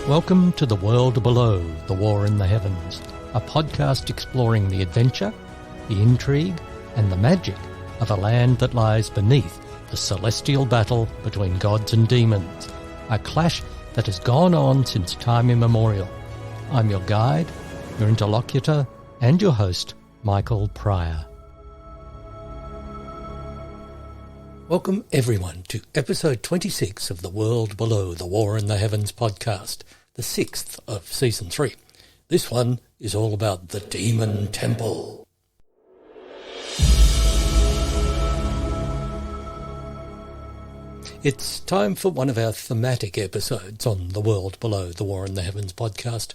Welcome to The World Below, The War in the Heavens, a podcast exploring the adventure, the intrigue, and the magic of a land that lies beneath the celestial battle between gods and demons, a clash that has gone on since time immemorial. I'm your guide, your interlocutor, and your host, Michael Pryor. Welcome everyone to episode 26 of The World Below, The War in the Heavens podcast, the 6th of season 3. This one is all about the Demon Temple. It's time for one of our thematic episodes on The World Below, The War in the Heavens podcast,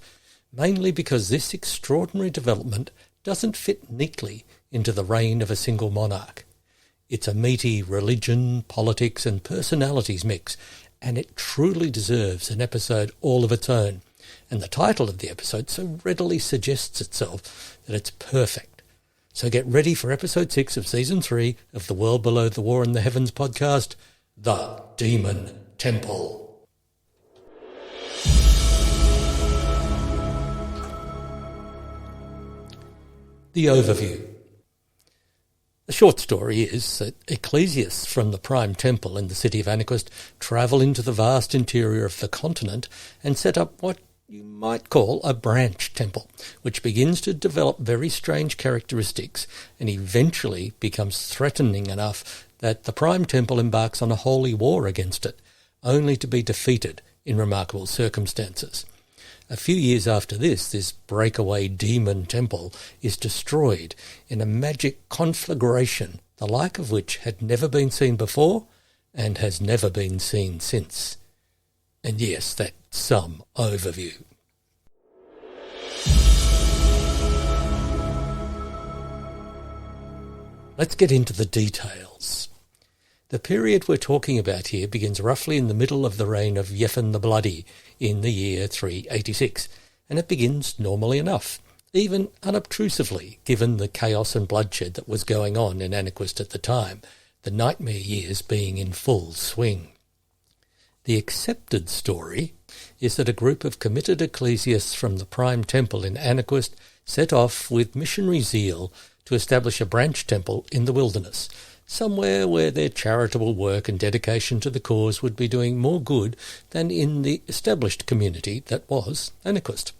mainly because this extraordinary development doesn't fit neatly into the reign of a single monarch. It's a meaty religion, politics and personalities mix, and it truly deserves an episode all of its own. And the title of the episode so readily suggests itself that it's perfect. So get ready for episode 6 of season 3 of The World Below the War in the Heavens podcast, The Demon Temple. The overview. The short story is that ecclesiasts from the Prime Temple in the city of Anaquest travel into the vast interior of the continent and set up what you might call a branch temple, which begins to develop very strange characteristics and eventually becomes threatening enough that the Prime Temple embarks on a holy war against it, only to be defeated in remarkable circumstances. A few years after this breakaway demon temple is destroyed in a magic conflagration, the like of which had never been seen before and has never been seen since. And yes, that's some overview. Let's get into the details. The period we're talking about here begins roughly in the middle of the reign of Yefan the Bloody in the year 386, and it begins normally enough, even unobtrusively, given the chaos and bloodshed that was going on in Anaquest at the time, the nightmare years being in full swing. The accepted story is that a group of committed ecclesiasts from the Prime Temple in Anaquest set off with missionary zeal to establish a branch temple in the wilderness, somewhere where their charitable work and dedication to the cause would be doing more good than in the established community that was Anaquest.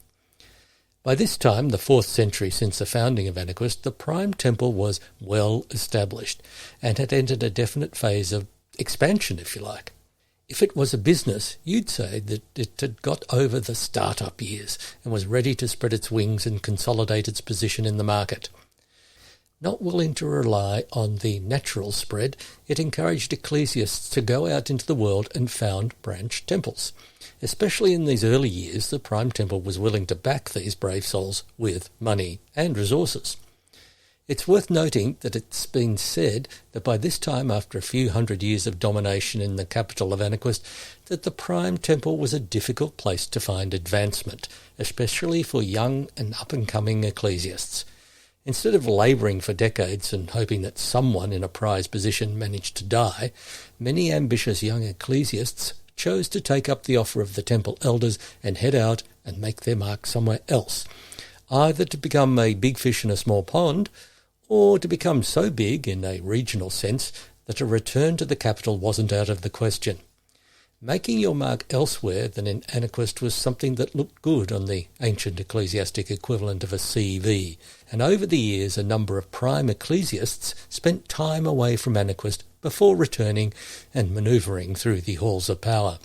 By this time, the 4th century since the founding of Anaquest, the Prime Temple was well established and had entered a definite phase of expansion, if you like. If it was a business, you'd say that it had got over the start-up years and was ready to spread its wings and consolidate its position in the market. Not willing to rely on the natural spread, it encouraged ecclesiasts to go out into the world and found branch temples. Especially in these early years, the Prime Temple was willing to back these brave souls with money and resources. It's worth noting that it's been said that by this time, after a few hundred years of domination in the capital of Anaquest, that the Prime Temple was a difficult place to find advancement, especially for young and up-and-coming ecclesiasts. Instead of labouring for decades and hoping that someone in a prize position managed to die, many ambitious young ecclesiasts chose to take up the offer of the temple elders and head out and make their mark somewhere else, either to become a big fish in a small pond, or to become so big in a regional sense that a return to the capital wasn't out of the question. Making your mark elsewhere than in Anaquest was something that looked good on the ancient ecclesiastic equivalent of a CV, and over the years a number of prime ecclesiasts spent time away from Anaquest before returning and manoeuvring through the halls of power.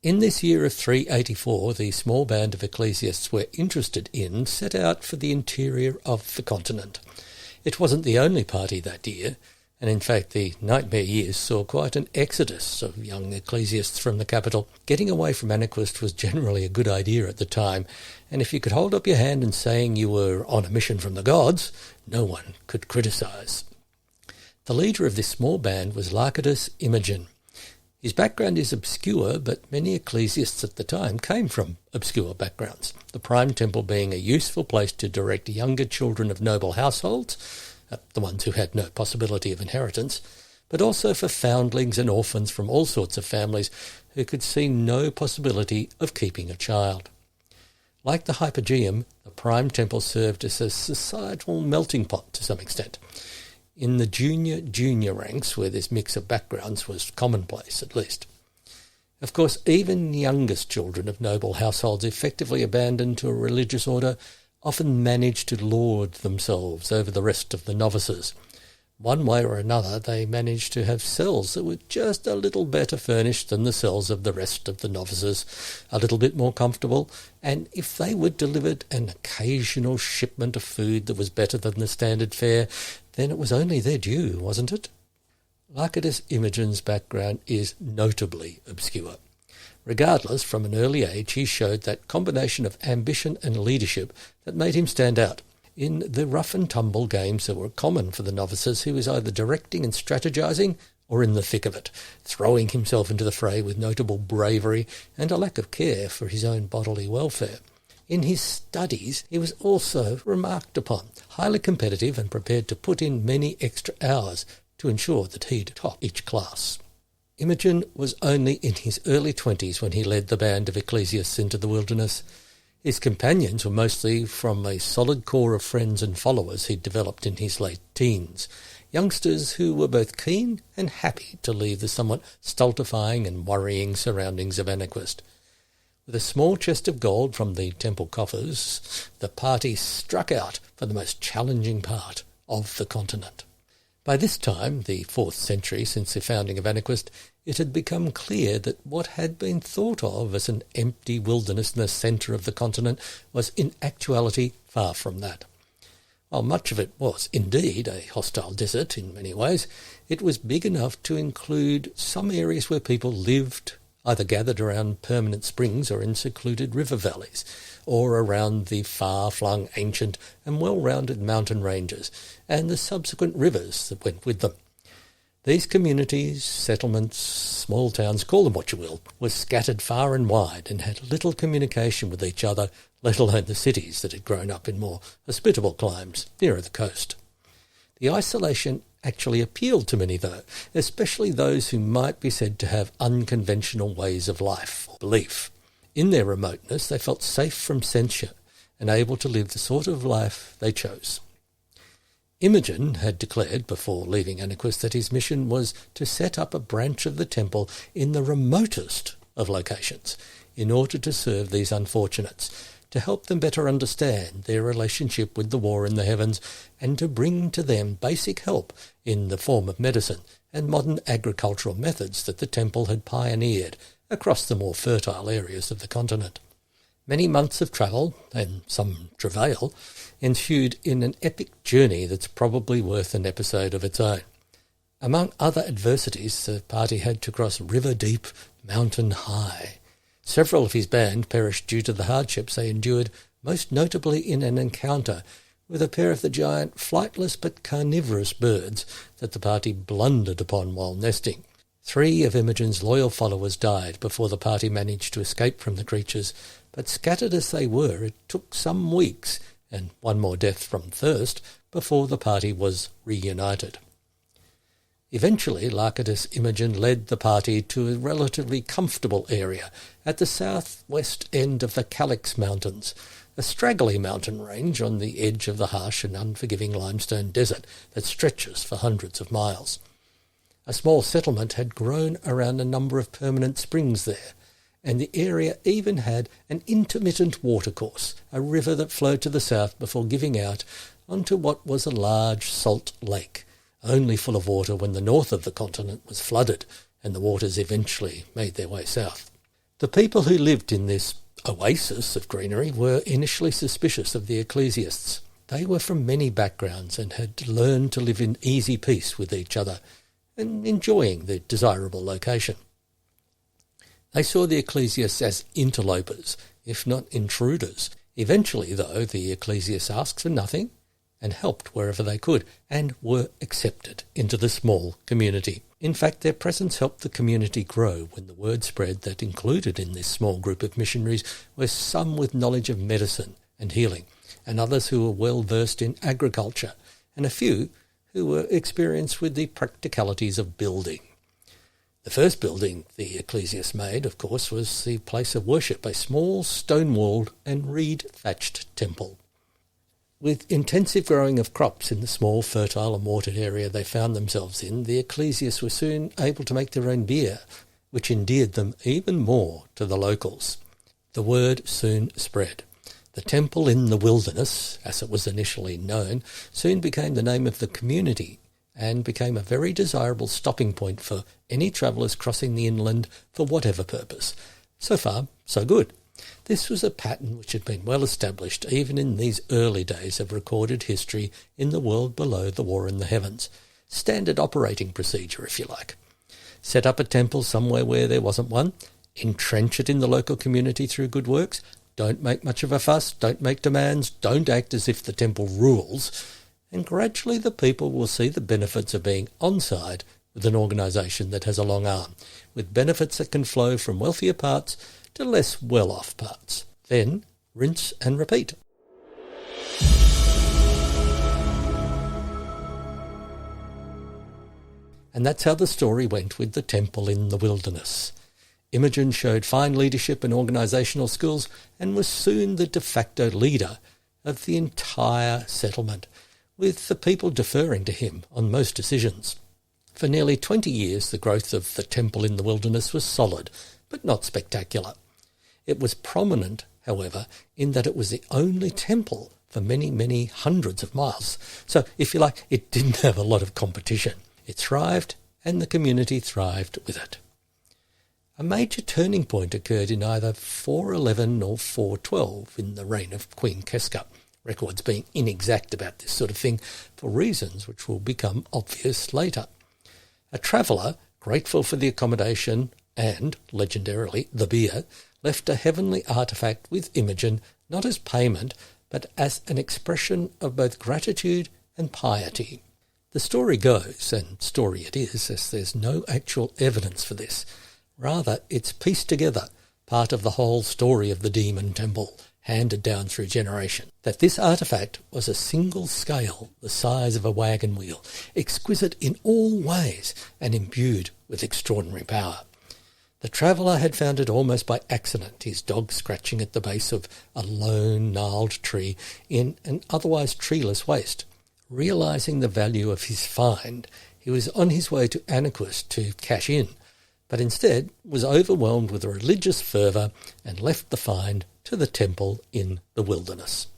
In this year of 384, the small band of ecclesiasts we're interested in set out for the interior of the continent. It wasn't the only party that year, and in fact the nightmare years saw quite an exodus of young ecclesiasts from the capital. Getting away from Anaquest was generally a good idea at the time, and if you could hold up your hand in saying you were on a mission from the gods, no one could criticise. The leader of this small band was Lycidas Imogen. His background is obscure, but many ecclesiasts at the time came from obscure backgrounds, the Prime Temple being a useful place to direct younger children of noble households, the ones who had no possibility of inheritance, but also for foundlings and orphans from all sorts of families who could see no possibility of keeping a child. Like the Hypogeum, the prime temple served as a societal melting pot to some extent. In the junior ranks, where this mix of backgrounds was commonplace at least. Of course, even youngest children of noble households effectively abandoned to a religious order often managed to lord themselves over the rest of the novices. One way or another, they managed to have cells that were just a little better furnished than the cells of the rest of the novices, a little bit more comfortable, and if they were delivered an occasional shipment of food that was better than the standard fare, then it was only their due, wasn't it? Lycidas Imogen's background is notably obscure. Regardless, from an early age he showed that combination of ambition and leadership that made him stand out. In the rough-and-tumble games that were common for the novices, he was either directing and strategizing or in the thick of it, throwing himself into the fray with notable bravery and a lack of care for his own bodily welfare. In his studies, he was also remarked upon, highly competitive and prepared to put in many extra hours to ensure that he'd top each class. Imogen was only in his early 20s when he led the band of ecclesiasts into the wilderness. His companions were mostly from a solid core of friends and followers he'd developed in his late teens, youngsters who were both keen and happy to leave the somewhat stultifying and worrying surroundings of Aniquist. With a small chest of gold from the temple coffers, the party struck out for the most challenging part of the continent. By this time, the 4th century since the founding of Aniquist, it had become clear that what had been thought of as an empty wilderness in the centre of the continent was in actuality far from that. While much of it was indeed a hostile desert in many ways, it was big enough to include some areas where people lived, either gathered around permanent springs or in secluded river valleys, or around the far-flung ancient and well-rounded mountain ranges, and the subsequent rivers that went with them. These communities, settlements, small towns, call them what you will, were scattered far and wide and had little communication with each other, let alone the cities that had grown up in more hospitable climes nearer the coast. The isolation actually appealed to many, though, especially those who might be said to have unconventional ways of life or belief. In their remoteness, they felt safe from censure and able to live the sort of life they chose. Imogen had declared before leaving Aniquist that his mission was to set up a branch of the temple in the remotest of locations in order to serve these unfortunates, to help them better understand their relationship with the war in the heavens, and to bring to them basic help in the form of medicine and modern agricultural methods that the temple had pioneered across the more fertile areas of the continent. Many months of travel, and some travail, ensued in an epic journey that's probably worth an episode of its own. Among other adversities, the party had to cross river deep, mountain high. Several of his band perished due to the hardships they endured, most notably in an encounter with a pair of the giant flightless but carnivorous birds that the party blundered upon while nesting. 3 of Imogen's loyal followers died before the party managed to escape from the creatures, but scattered as they were, it took some weeks, and one more death from thirst, before the party was reunited. Eventually, Lycidas Imogen led the party to a relatively comfortable area at the southwest end of the Calix Mountains, a straggly mountain range on the edge of the harsh and unforgiving limestone desert that stretches for hundreds of miles. A small settlement had grown around a number of permanent springs there, and the area even had an intermittent watercourse, a river that flowed to the south before giving out onto what was a large salt lake, only full of water when the north of the continent was flooded and the waters eventually made their way south. The people who lived in this oasis of greenery were initially suspicious of the ecclesiasts. They were from many backgrounds and had learned to live in easy peace with each other and enjoying the desirable location. They saw the ecclesiasts as interlopers, if not intruders. Eventually, though, the ecclesiasts asked for nothing and helped wherever they could, and were accepted into the small community. In fact, their presence helped the community grow when the word spread that included in this small group of missionaries were some with knowledge of medicine and healing, and others who were well versed in agriculture, and a few who were experienced with the practicalities of building. The first building the ecclesias made, of course, was the place of worship, a small stone-walled and reed-thatched temple. With intensive growing of crops in the small, fertile and watered area they found themselves in, the ecclesias were soon able to make their own beer, which endeared them even more to the locals. The word soon spread. The temple in the wilderness, as it was initially known, soon became the name of the community and became a very desirable stopping point for any travellers crossing the inland for whatever purpose. So far, so good. This was a pattern which had been well established even in these early days of recorded history in the world below the war in the heavens. Standard operating procedure, if you like. Set up a temple somewhere where there wasn't one, entrench it in the local community through good works, don't make much of a fuss, don't make demands, don't act as if the temple rules, and gradually the people will see the benefits of being on side with an organisation that has a long arm, with benefits that can flow from wealthier parts to less well-off parts. Then rinse and repeat. And that's how the story went with the temple in the wilderness. Imogen showed fine leadership and organisational skills and was soon the de facto leader of the entire settlement, with the people deferring to him on most decisions. For nearly 20 years the growth of the temple in the wilderness was solid, but not spectacular. It was prominent, however, in that it was the only temple for many, many hundreds of miles. So, if you like, it didn't have a lot of competition. It thrived, and the community thrived with it. A major turning point occurred in either 411 or 412 in the reign of Queen Keska, records being inexact about this sort of thing for reasons which will become obvious later. A traveller, grateful for the accommodation and, legendarily, the beer, left a heavenly artefact with Imogen not as payment but as an expression of both gratitude and piety. The story goes, and story it is, as there's no actual evidence for this. Rather, it's pieced together, part of the whole story of the demon temple, handed down through generation, that this artefact was a single scale the size of a wagon wheel, exquisite in all ways and imbued with extraordinary power. The traveller had found it almost by accident, his dog scratching at the base of a lone, gnarled tree in an otherwise treeless waste. Realising the value of his find, he was on his way to Anaquist to cash in, but instead was overwhelmed with religious fervour and left the find to the temple in the wilderness.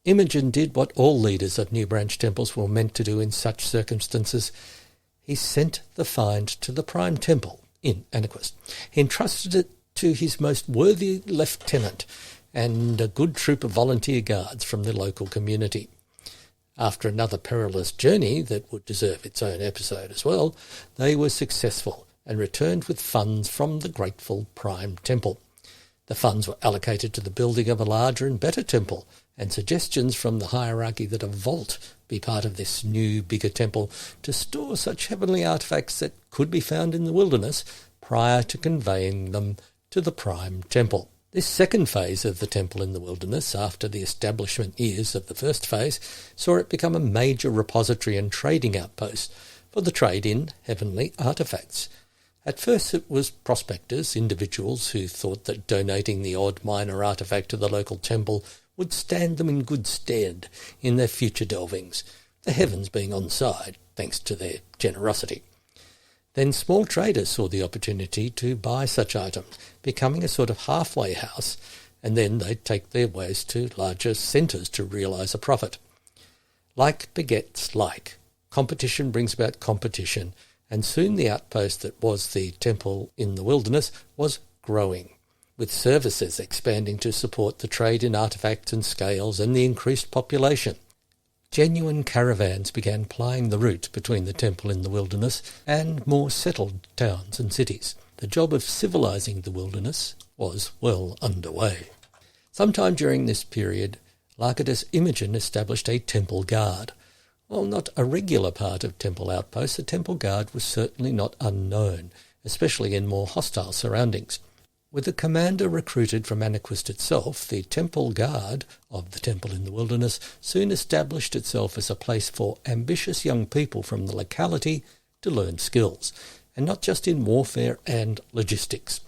Imogen did what all leaders of New Branch temples were meant to do in such circumstances. He sent the find to the prime temple in Anaquist. He entrusted it to his most worthy lieutenant and a good troop of volunteer guards from the local community. After another perilous journey that would deserve its own episode as well, they were successful and returned with funds from the grateful prime temple. The funds were allocated to the building of a larger and better temple, and suggestions from the hierarchy that a vault be part of this new, bigger temple to store such heavenly artefacts that could be found in the wilderness prior to conveying them to the prime temple. This second phase of the temple in the wilderness, after the establishment years of the first phase, saw it become a major repository and trading outpost for the trade in heavenly artefacts. At first it was prospectors, individuals who thought that donating the odd minor artefact to the local temple would stand them in good stead in their future delvings, the heavens being on side, thanks to their generosity. Then small traders saw the opportunity to buy such items, becoming a sort of halfway house, and then they'd take their ways to larger centres to realise a profit. Like begets like. Competition brings about competition, and soon the outpost that was the temple in the wilderness was growing, with services expanding to support the trade in artefacts and scales and the increased population. Genuine caravans began plying the route between the temple in the wilderness and more settled towns and cities. The job of civilizing the wilderness was well underway. Sometime during this period, Lycidas Imogen established a temple guard. While not a regular part of temple outposts, a temple guard was certainly not unknown, especially in more hostile surroundings. With a commander recruited from Anaquist itself, the temple guard of the temple in the wilderness soon established itself as a place for ambitious young people from the locality to learn skills, and not just in warfare and logistics.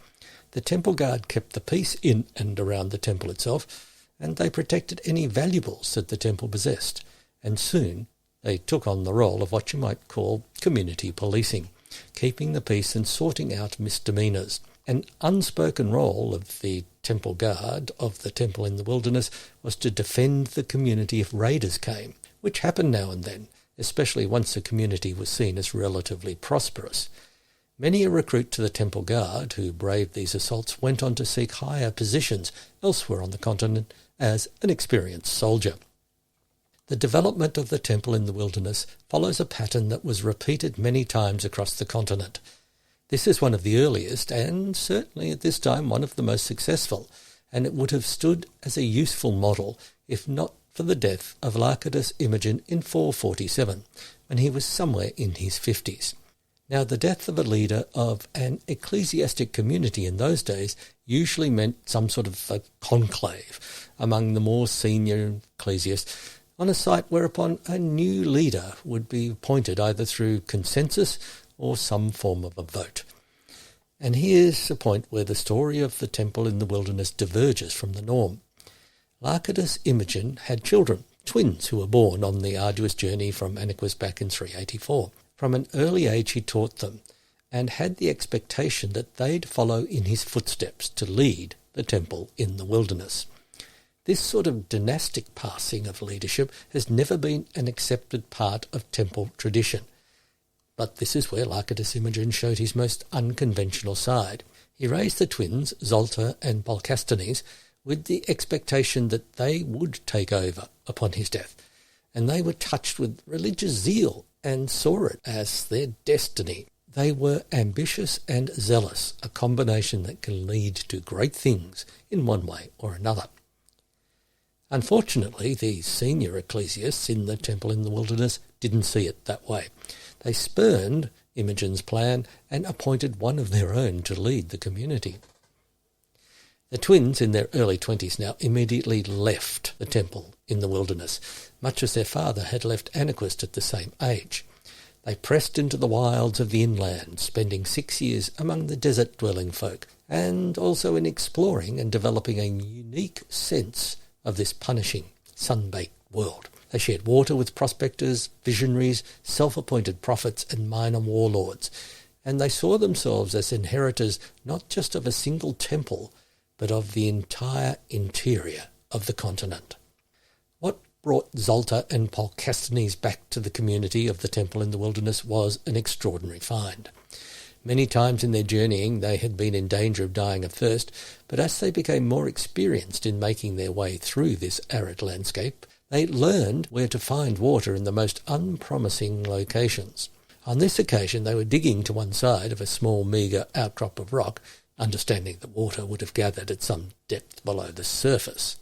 The temple guard kept the peace in and around the temple itself, and they protected any valuables that the temple possessed, and soon they took on the role of what you might call community policing, keeping the peace and sorting out misdemeanours. An unspoken role of the temple guard of the temple in the wilderness was to defend the community if raiders came, which happened now and then, especially once the community was seen as relatively prosperous. Many a recruit to the temple guard who braved these assaults went on to seek higher positions elsewhere on the continent as an experienced soldier. The development of the temple in the wilderness follows a pattern that was repeated many times across the continent. This is one of the earliest, and certainly at this time one of the most successful, and it would have stood as a useful model if not for the death of Lycidas Imogen in 447, when he was somewhere in his 50s. Now, the death of a leader of an ecclesiastic community in those days usually meant some sort of a conclave among the more senior ecclesiasts on a site whereupon a new leader would be appointed either through consensus or some form of a vote. And here's a point where the story of the temple in the wilderness diverges from the norm. Lycidas Imogen had children, twins who were born on the arduous journey from Anaquist back in 384. From an early age he taught them, and had the expectation that they'd follow in his footsteps to lead the temple in the wilderness. This sort of dynastic passing of leadership has never been an accepted part of temple tradition. But this is where Lycidas Imogen showed his most unconventional side. He raised the twins, Zolta and Polcasthenes, with the expectation that they would take over upon his death, and they were touched with religious zeal and saw it as their destiny. They were ambitious and zealous, a combination that can lead to great things in one way or another. Unfortunately, the senior ecclesiasts in the temple in the wilderness didn't see it that way. They spurned Imogen's plan and appointed one of their own to lead the community. The twins, in their early 20s now, immediately left the temple in the wilderness, much as their father had left Anaquist at the same age. They pressed into the wilds of the inland, spending 6 years among the desert-dwelling folk, and also in exploring and developing a unique sense of this punishing, sun-baked world. They shared water with prospectors, visionaries, self-appointed prophets and minor warlords, and they saw themselves as inheritors not just of a single temple, but of the entire interior of the continent. What brought Zolta and Polcasthenes back to the community of the temple in the wilderness was an extraordinary find. Many times in their journeying they had been in danger of dying of thirst, but as they became more experienced in making their way through this arid landscape, they learned where to find water in the most unpromising locations. On this occasion they were digging to one side of a small meagre outcrop of rock, understanding that water would have gathered at some depth below the surface.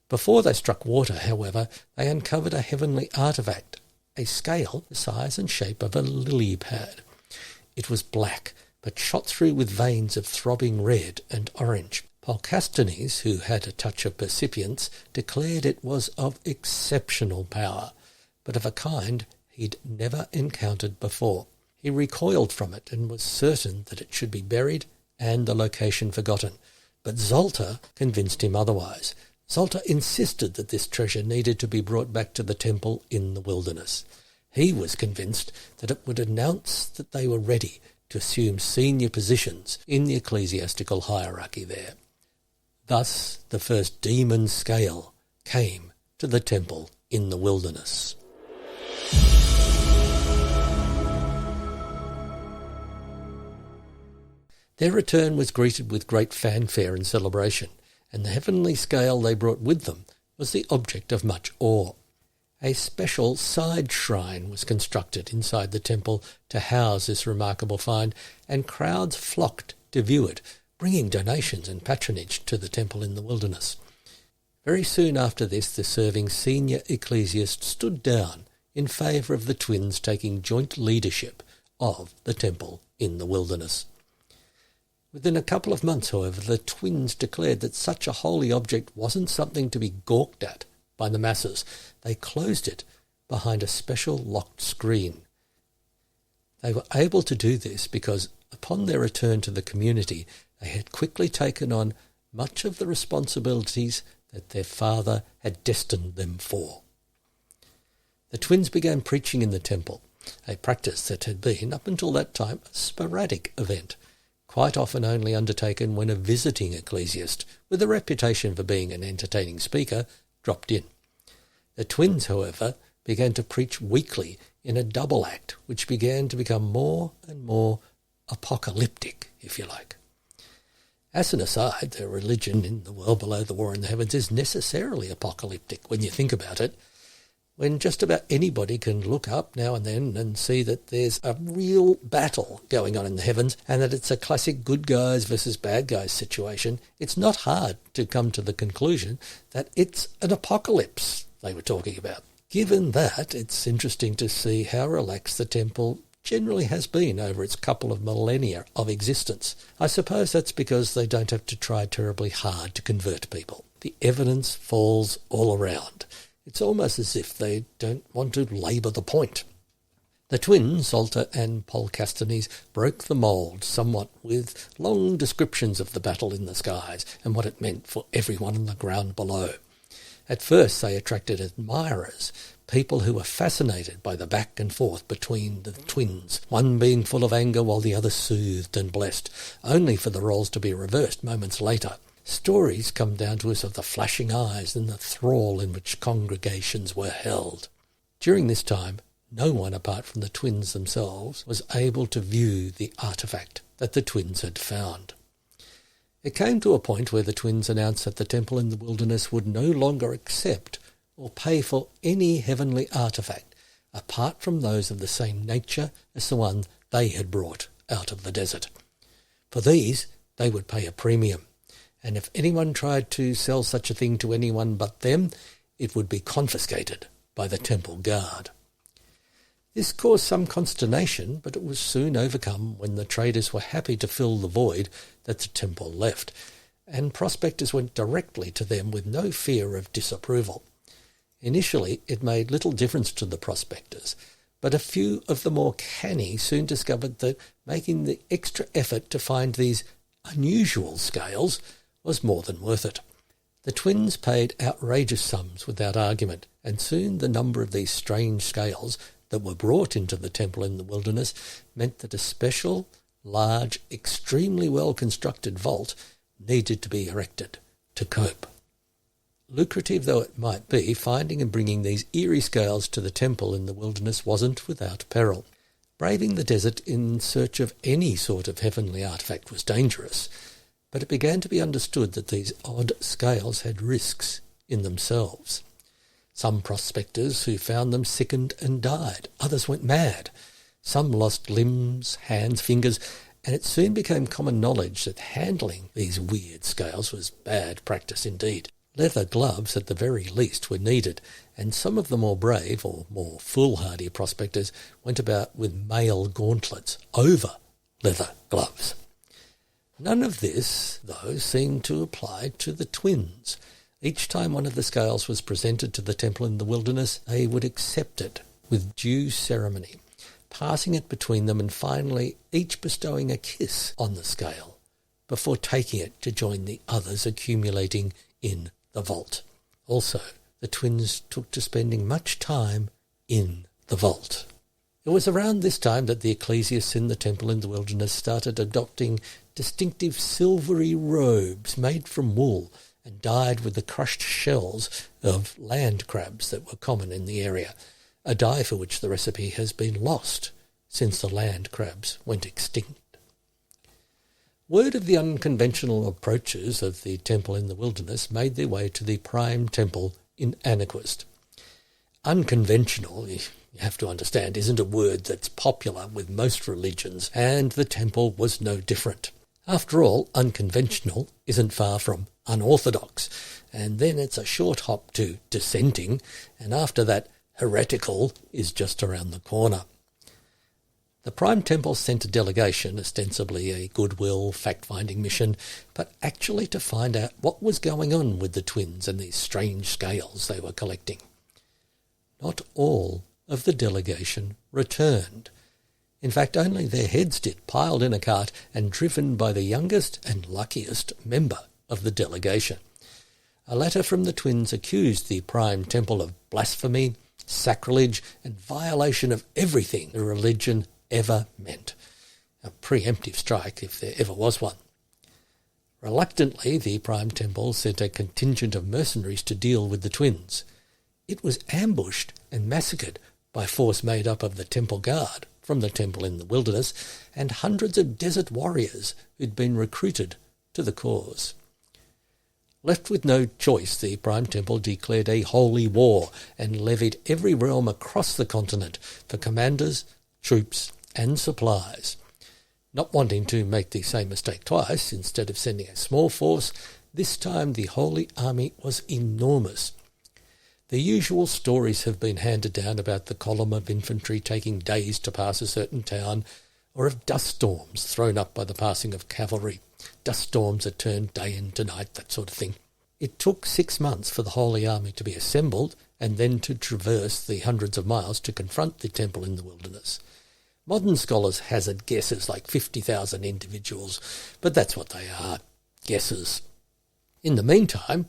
Before they struck water, however, they uncovered a heavenly artefact, a scale the size and shape of a lily pad. It was black, but shot through with veins of throbbing red and orange. Polcasthenes, who had a touch of percipience, declared it was of exceptional power, but of a kind he'd never encountered before. He recoiled from it and was certain that it should be buried and the location forgotten, but Zolta convinced him otherwise. Zolta insisted that this treasure needed to be brought back to the temple in the wilderness. He was convinced that it would announce that they were ready to assume senior positions in the ecclesiastical hierarchy there. Thus the first demon scale came to the temple in the wilderness. Their return was greeted with great fanfare and celebration, and the heavenly scale they brought with them was the object of much awe. A special side shrine was constructed inside the temple to house this remarkable find, and crowds flocked to view it, bringing donations and patronage to the temple in the wilderness. Very soon after this, the serving senior ecclesiast stood down in favour of the twins taking joint leadership of the temple in the wilderness. Within a couple of months, however, the twins declared that such a holy object wasn't something to be gawked at by the masses. They closed it behind a special locked screen. They were able to do this because upon their return to the community, they had quickly taken on much of the responsibilities that their father had destined them for. The twins began preaching in the temple, a practice that had been, up until that time, a sporadic event, quite often only undertaken when a visiting ecclesiast, with a reputation for being an entertaining speaker, dropped in. The twins, however, began to preach weekly in a double act, which began to become more and more apocalyptic, if you like. As an aside, their religion in the world below the war in the heavens is necessarily apocalyptic when you think about it, when just about anybody can look up now and then and see that there's a real battle going on in the heavens and that it's a classic good guys versus bad guys situation. It's not hard to come to the conclusion that it's an apocalypse they were talking about. Given that, it's interesting to see how relaxed the temple generally has been over its couple of millennia of existence. I suppose that's because they don't have to try terribly hard to convert people. The evidence falls all around. It's almost as if they don't want to labour the point. The twins, Salter and Polcastanes, broke the mould somewhat with long descriptions of the battle in the skies and what it meant for everyone on the ground below. At first they attracted admirers, people who were fascinated by the back and forth between the twins, one being full of anger while the other soothed and blessed, only for the roles to be reversed moments later. Stories come down to us of the flashing eyes and the thrall in which congregations were held. During this time, no one apart from the twins themselves was able to view the artefact that the twins had found. It came to a point where the twins announced that the temple in the wilderness would no longer accept or pay for any heavenly artefact apart from those of the same nature as the one they had brought out of the desert. For these, they would pay a premium. And if anyone tried to sell such a thing to anyone but them, it would be confiscated by the temple guard. This caused some consternation, but it was soon overcome when the traders were happy to fill the void that the temple left, and prospectors went directly to them with no fear of disapproval. Initially, it made little difference to the prospectors, but a few of the more canny soon discovered that making the extra effort to find these unusual scales was more than worth it. The twins paid outrageous sums without argument, and soon the number of these strange scales that were brought into the temple in the wilderness meant that a special, large, extremely well-constructed vault needed to be erected to cope. Lucrative though it might be, finding and bringing these eerie scales to the temple in the wilderness wasn't without peril. Braving the desert in search of any sort of heavenly artefact was dangerous, but it began to be understood that these odd scales had risks in themselves. Some prospectors who found them sickened and died. Others went mad. Some lost limbs, hands, fingers, and it soon became common knowledge that handling these weird scales was bad practice indeed. Leather gloves, at the very least, were needed, and some of the more brave or more foolhardy prospectors went about with mail gauntlets over leather gloves. None of this, though, seemed to apply to the twins. Each time one of the scales was presented to the temple in the wilderness, they would accept it with due ceremony, passing it between them and finally each bestowing a kiss on the scale before taking it to join the others accumulating in the vault. Also, the twins took to spending much time in the vault. It was around this time that the ecclesiasts in the temple in the wilderness started adopting distinctive silvery robes made from wool and dyed with the crushed shells of land crabs that were common in the area, a dye for which the recipe has been lost since the land crabs went extinct. Word of the unconventional approaches of the temple in the wilderness made their way to the prime temple in Anaquist. Unconventional, you have to understand, isn't a word that's popular with most religions, and the temple was no different. After all, unconventional isn't far from unorthodox, and then it's a short hop to dissenting, and after that, heretical is just around the corner. The Prime Temple sent a delegation, ostensibly a goodwill fact-finding mission, but actually to find out what was going on with the twins and these strange scales they were collecting. Not all of the delegation returned. In fact, only their heads did, piled in a cart and driven by the youngest and luckiest member of the delegation. A letter from the twins accused the Prime Temple of blasphemy, sacrilege, and violation of everything the religion ever meant. A preemptive strike, if there ever was one. Reluctantly, the Prime Temple sent a contingent of mercenaries to deal with the twins. It was ambushed and massacred by a force made up of the Temple Guard from the temple in the wilderness and hundreds of desert warriors who'd been recruited to the cause. Left with no choice, the Prime Temple declared a holy war and levied every realm across the continent for commanders, troops, and supplies. Not wanting to make the same mistake twice, instead of sending a small force, this time the Holy Army was enormous. The usual stories have been handed down about the column of infantry taking days to pass a certain town, or of dust storms thrown up by the passing of cavalry, dust storms that turned day into night, that sort of thing. It took 6 months for the Holy Army to be assembled and then to traverse the hundreds of miles to confront the temple in the wilderness. Modern scholars hazard guesses like 50,000 individuals, but that's what they are, guesses. In the meantime,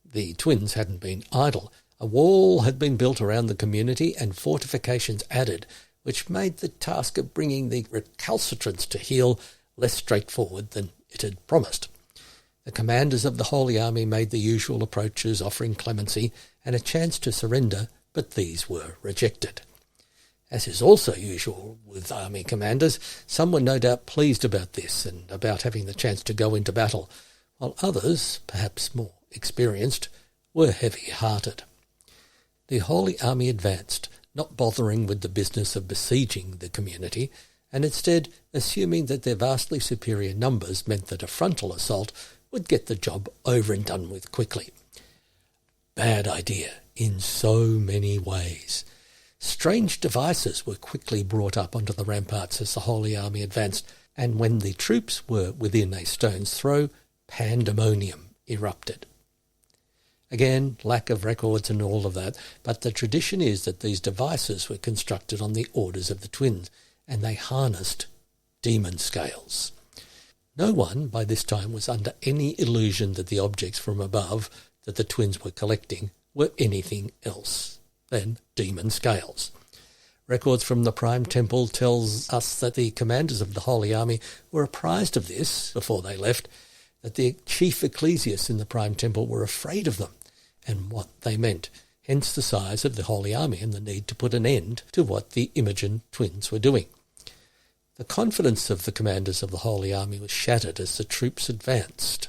the twins hadn't been idle. A wall had been built around the community and fortifications added, which made the task of bringing the recalcitrants to heel less straightforward than it had promised. The commanders of the Holy Army made the usual approaches, offering clemency and a chance to surrender, but these were rejected. As is also usual with army commanders, some were no doubt pleased about this and about having the chance to go into battle, while others, perhaps more experienced, were heavy-hearted. The Holy Army advanced, not bothering with the business of besieging the community, and instead assuming that their vastly superior numbers meant that a frontal assault would get the job over and done with quickly. Bad idea in so many ways. Strange devices were quickly brought up onto the ramparts as the Holy Army advanced, and when the troops were within a stone's throw, pandemonium erupted. Again, lack of records and all of that, but the tradition is that these devices were constructed on the orders of the twins, and they harnessed demon scales. No one by this time was under any illusion that the objects from above that the twins were collecting were anything else than demon scales. Records from the Prime Temple tells us that the commanders of the Holy Army were apprised of this before they left, that the chief ecclesiasts in the Prime Temple were afraid of them and what they meant, hence the size of the Holy Army and the need to put an end to what the Imogen twins were doing. The confidence of the commanders of the Holy Army was shattered as the troops advanced.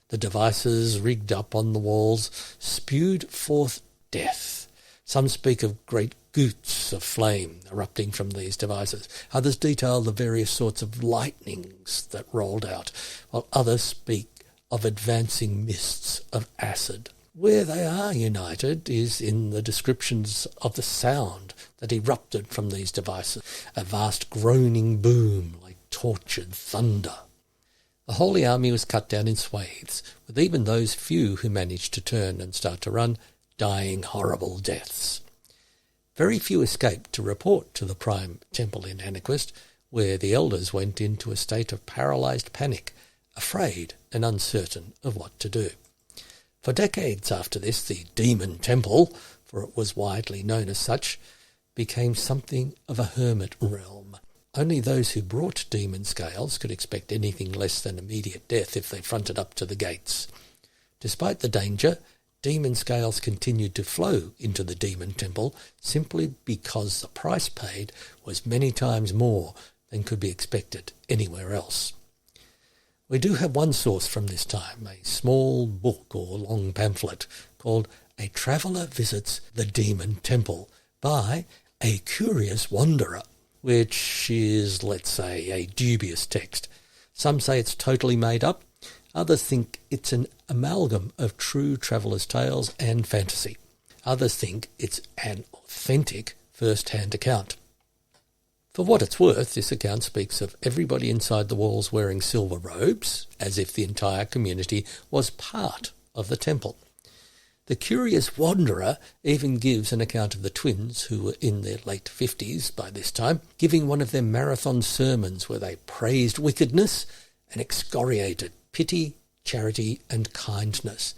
The devices rigged up on the walls spewed forth death. Some speak of great goots of flame erupting from these devices. Others detail the various sorts of lightnings that rolled out, while others speak of advancing mists of acid. Where they are united is in the descriptions of the sound that erupted from these devices, a vast groaning boom like tortured thunder. The Holy Army was cut down in swathes, with even those few who managed to turn and start to run dying horrible deaths. Very few escaped to report to the Prime Temple in Anaquist, where the elders went into a state of paralysed panic, afraid and uncertain of what to do. For decades after this, the Demon Temple, for it was widely known as such, became something of a hermit realm. Only those who brought demon scales could expect anything less than immediate death if they fronted up to the gates. Despite the danger, demon scales continued to flow into the Demon Temple simply because the price paid was many times more than could be expected anywhere else. We do have one source from this time, a small book or long pamphlet called A Traveller Visits the Demon Temple by a Curious Wanderer, which is, let's say, a dubious text. Some say it's totally made up, others think it's an amalgam of true travellers' tales and fantasy. Others think it's an authentic first-hand account. For what it's worth, this account speaks of everybody inside the walls wearing silver robes, as if the entire community was part of the temple. The curious wanderer even gives an account of the twins, who were in their late 50s by this time, giving one of their marathon sermons where they praised wickedness and excoriated pity, charity and kindness.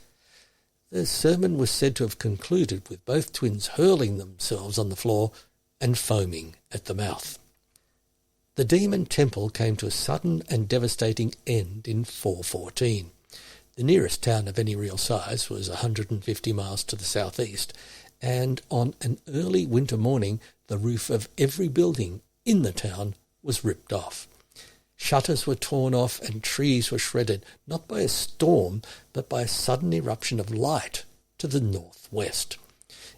The sermon was said to have concluded with both twins hurling themselves on the floor and foaming at the mouth. The demon temple came to a sudden and devastating end in 414. The nearest town of any real size was 150 miles to the southeast, and on an early winter morning the roof of every building in the town was ripped off. Shutters were torn off and trees were shredded, not by a storm, but by a sudden eruption of light to the northwest.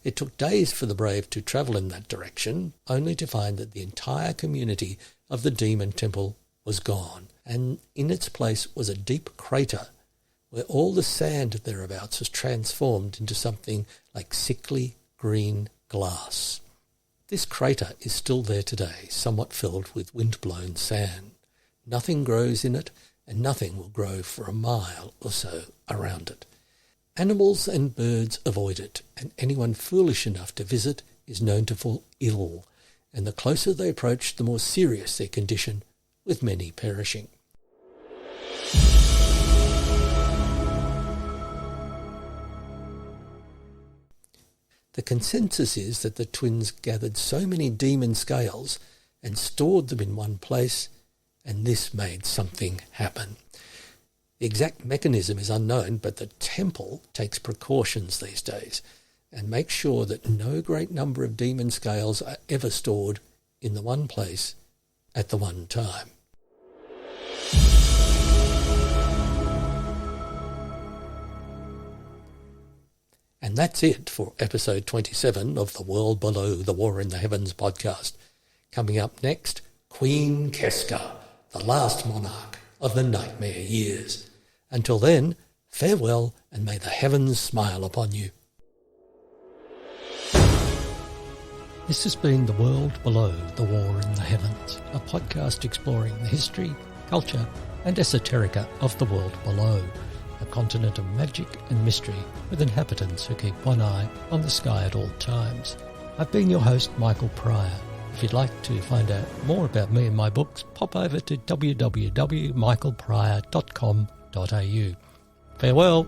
It took days for the brave to travel in that direction, only to find that the entire community of the demon temple was gone, and in its place was a deep crater where all the sand thereabouts was transformed into something like sickly green glass. This crater is still there today, somewhat filled with wind-blown sand. Nothing grows in it, and nothing will grow for a mile or so around it. Animals and birds avoid it, and anyone foolish enough to visit is known to fall ill, and the closer they approach, the more serious their condition, with many perishing. The consensus is that the twins gathered so many demon scales and stored them in one place, and this made something happen. The exact mechanism is unknown, but the temple takes precautions these days and makes sure that no great number of demon scales are ever stored in the one place at the one time. And that's it for episode 27 of The World Below, The War in the Heavens podcast. Coming up next, Queen Keska, the last monarch of the nightmare years. Until then, farewell, and may the heavens smile upon you. This has been The World Below, The War in the Heavens, a podcast exploring the history, culture and esoterica of the world below, a continent of magic and mystery with inhabitants who keep one eye on the sky at all times. I've been your host, Michael Pryor. If you'd like to find out more about me and my books, pop over to www.michaelpryor.com.au. Farewell.